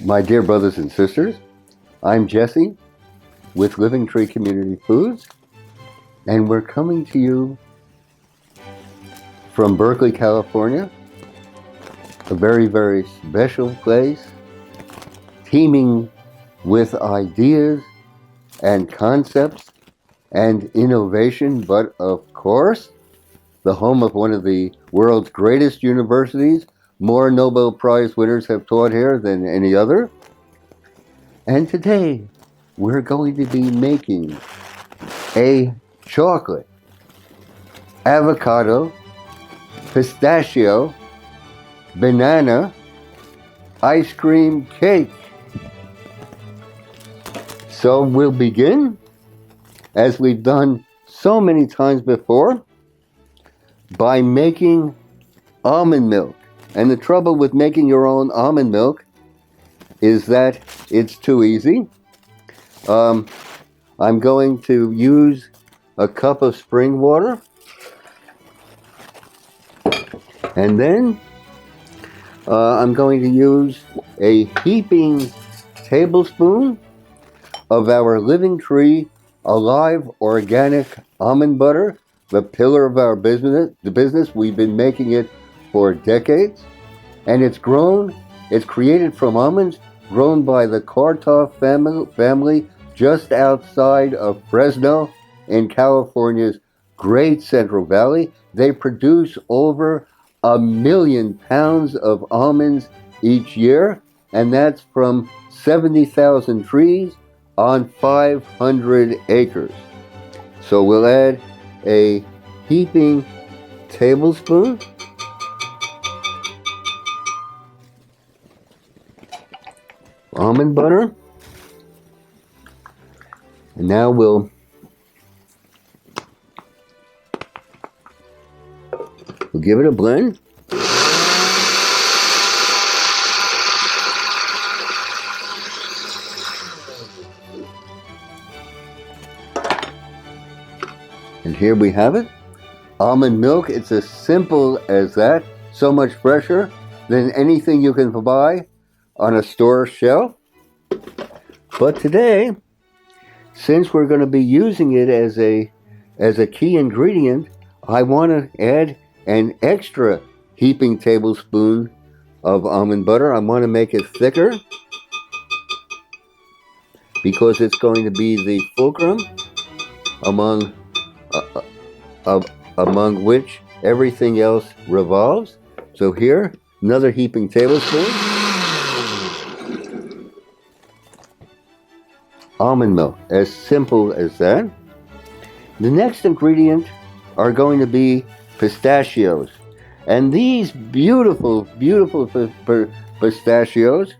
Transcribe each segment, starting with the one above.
My dear brothers and sisters, I'm Jesse with Living Tree Community Foods, and we're coming to you from Berkeley, California, a very, very special place, teeming with ideas and concepts and innovation, but of course, the home of one of the world's greatest universities. More Nobel Prize winners have taught here than any other. And today, we're going to be making a chocolate, avocado, pistachio, banana, ice cream cake. So we'll begin, as we've done so many times before, by making almond milk. And the trouble with making your own almond milk is that it's too easy. I'm going to use a cup of spring water, and then I'm going to use a heaping tablespoon of our Living Tree Alive Organic Almond Butter, the pillar of our business. We've been making it for decades, and it's created from almonds grown by the Kartoff family just outside of Fresno in California's great Central Valley. They produce over 1 million pounds of almonds each year, and that's from 70,000 trees on 500 acres. So we'll add a heaping tablespoon almond butter, and now we'll give it a blend. And here we have it, almond milk. It's as simple as that, so much fresher than anything you can buy on a store shelf. But today, since we're going to be using it as a key ingredient, I want to add an extra heaping tablespoon of almond butter. I want to make it thicker because it's going to be the fulcrum among which everything else revolves. So here, another heaping tablespoon. Almond milk, as simple as that. The next ingredient are going to be pistachios. And these beautiful, beautiful pistachios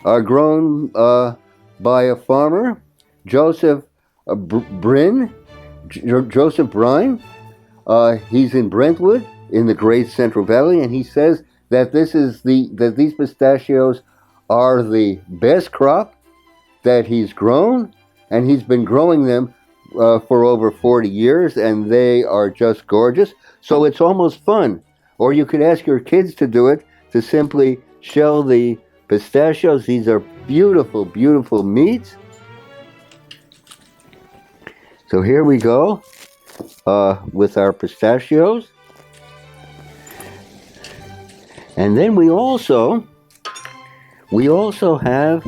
are grown by a farmer, Joseph Brine. He's in Brentwood in the Great Central Valley, and he says that these pistachios are the best crop that he's grown, and he's been growing them for over 40 years, and they are just gorgeous. So it's almost fun. Or you could ask your kids to do it, to simply shell the pistachios. These are beautiful, beautiful meats. So here we go with our pistachios. And then we also have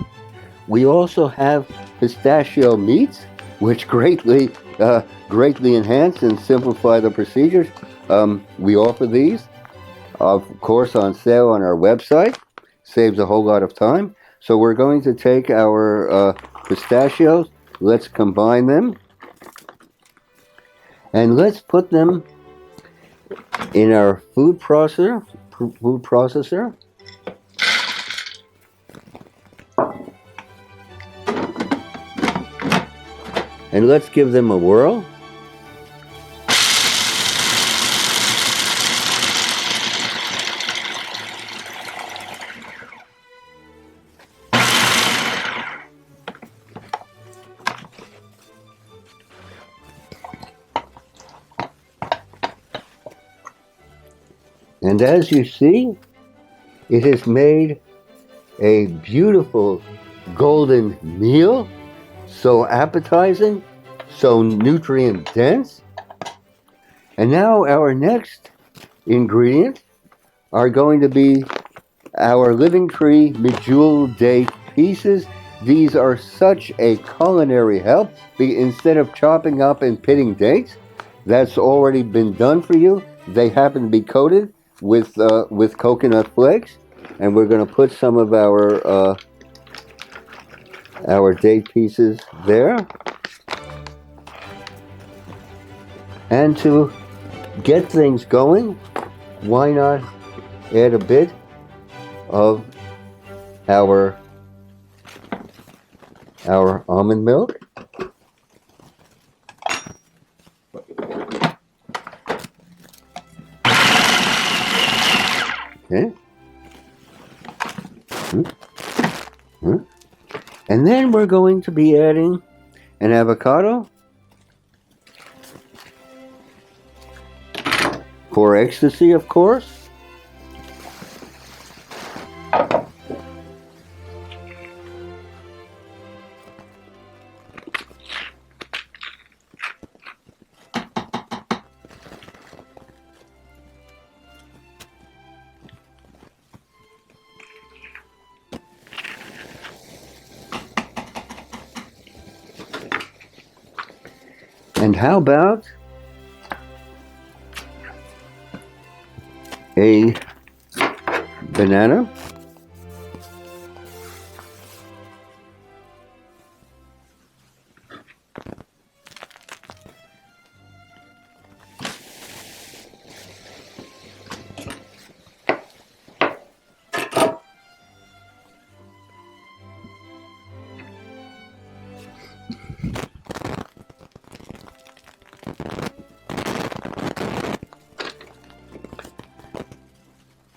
pistachio meats, which greatly enhance and simplify the procedures. We offer these, of course, on sale on our website. Saves a whole lot of time. So we're going to take our pistachios, let's combine them, and let's put them in our food processor. And let's give them a whirl. And as you see, it has made a beautiful golden meal, so appetizing, so nutrient dense. And now our next ingredient are going to be our Living Tree Medjool date pieces. These are such a culinary help. Instead of chopping up and pitting dates, that's already been done for you. They happen to be coated with coconut flakes, and we're going to put some of our date pieces there. And to get things going, why not add a bit of our almond milk. Okay. And then we're going to be adding an avocado for ecstasy, of course. And how about a banana?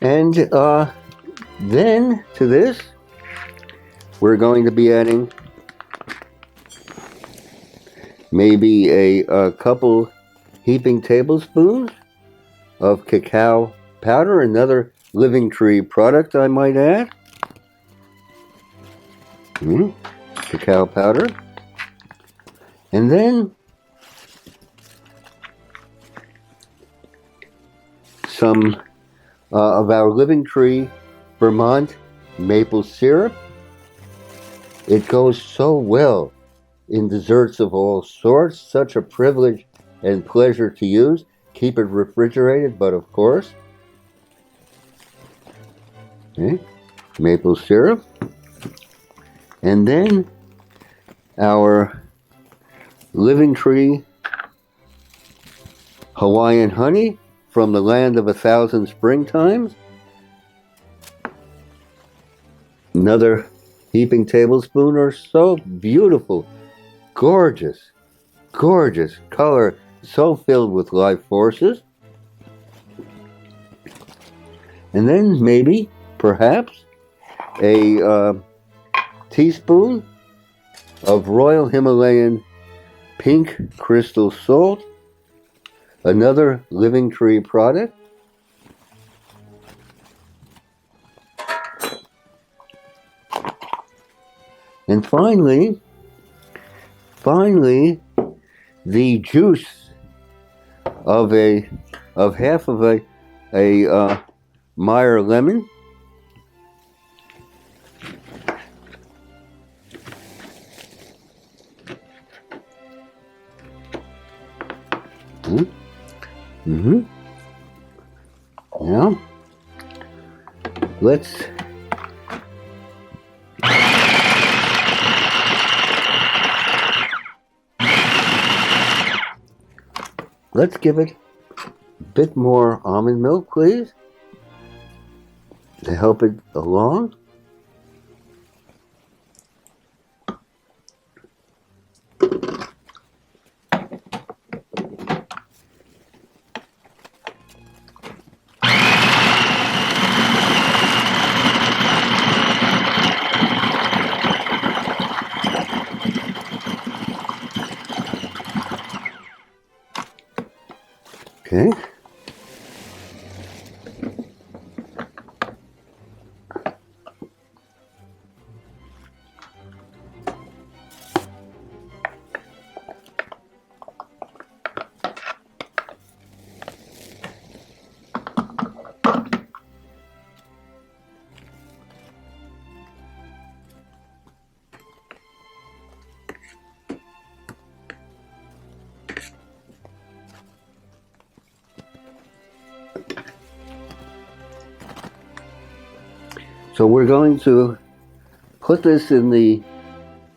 And then to this, we're going to be adding maybe a couple heaping tablespoons of cacao powder, another Living Tree product, I might add. Cacao powder. And then some of our Living Tree Vermont maple syrup. It goes so well in desserts of all sorts. Such a privilege and pleasure to use. Keep it refrigerated, but of course. Okay. Maple syrup. And then our Living Tree Hawaiian honey from the land of 1,000 springtimes. Another heaping tablespoon or so. Beautiful, gorgeous, gorgeous color, so filled with life forces. And then maybe, perhaps, a teaspoon of Royal Himalayan pink crystal salt, another Living Tree product. And finally, the juice of half of a Meyer lemon. Now, let's give it a bit more almond milk, please, to help it along. Okay. So we're going to put this in the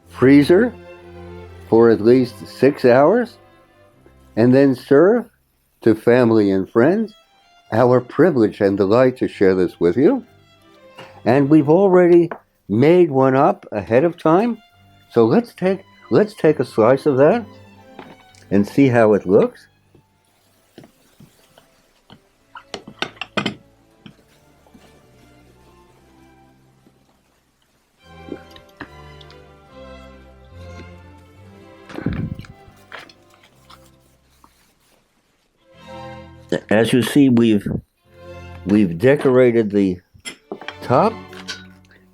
freezer for at least 6 hours and then serve to family and friends. Our privilege and delight to share this with you. And we've already made one up ahead of time. So let's take a slice of that and see how it looks. As you see, we've decorated the top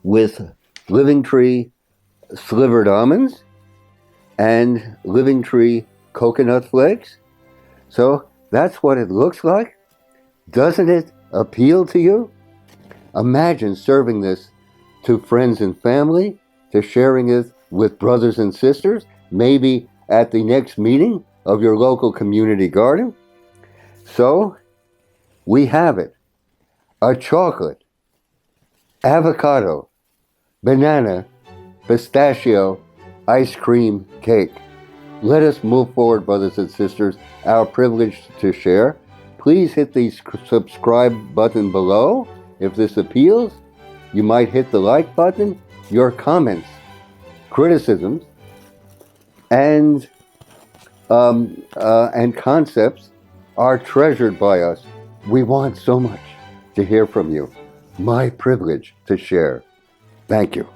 with Living Tree slivered almonds and Living Tree coconut flakes. So that's what it looks like. Doesn't it appeal to you? Imagine serving this to friends and family, to sharing it with brothers and sisters, maybe at the next meeting of your local community garden. So we have it. A chocolate, avocado, banana, pistachio, ice cream cake. Let us move forward, brothers and sisters. Our privilege to share. Please hit the subscribe button below if this appeals. You might hit the like button. Your comments, criticisms, and concepts are treasured by us. We want so much to hear from you. My privilege to share. Thank you.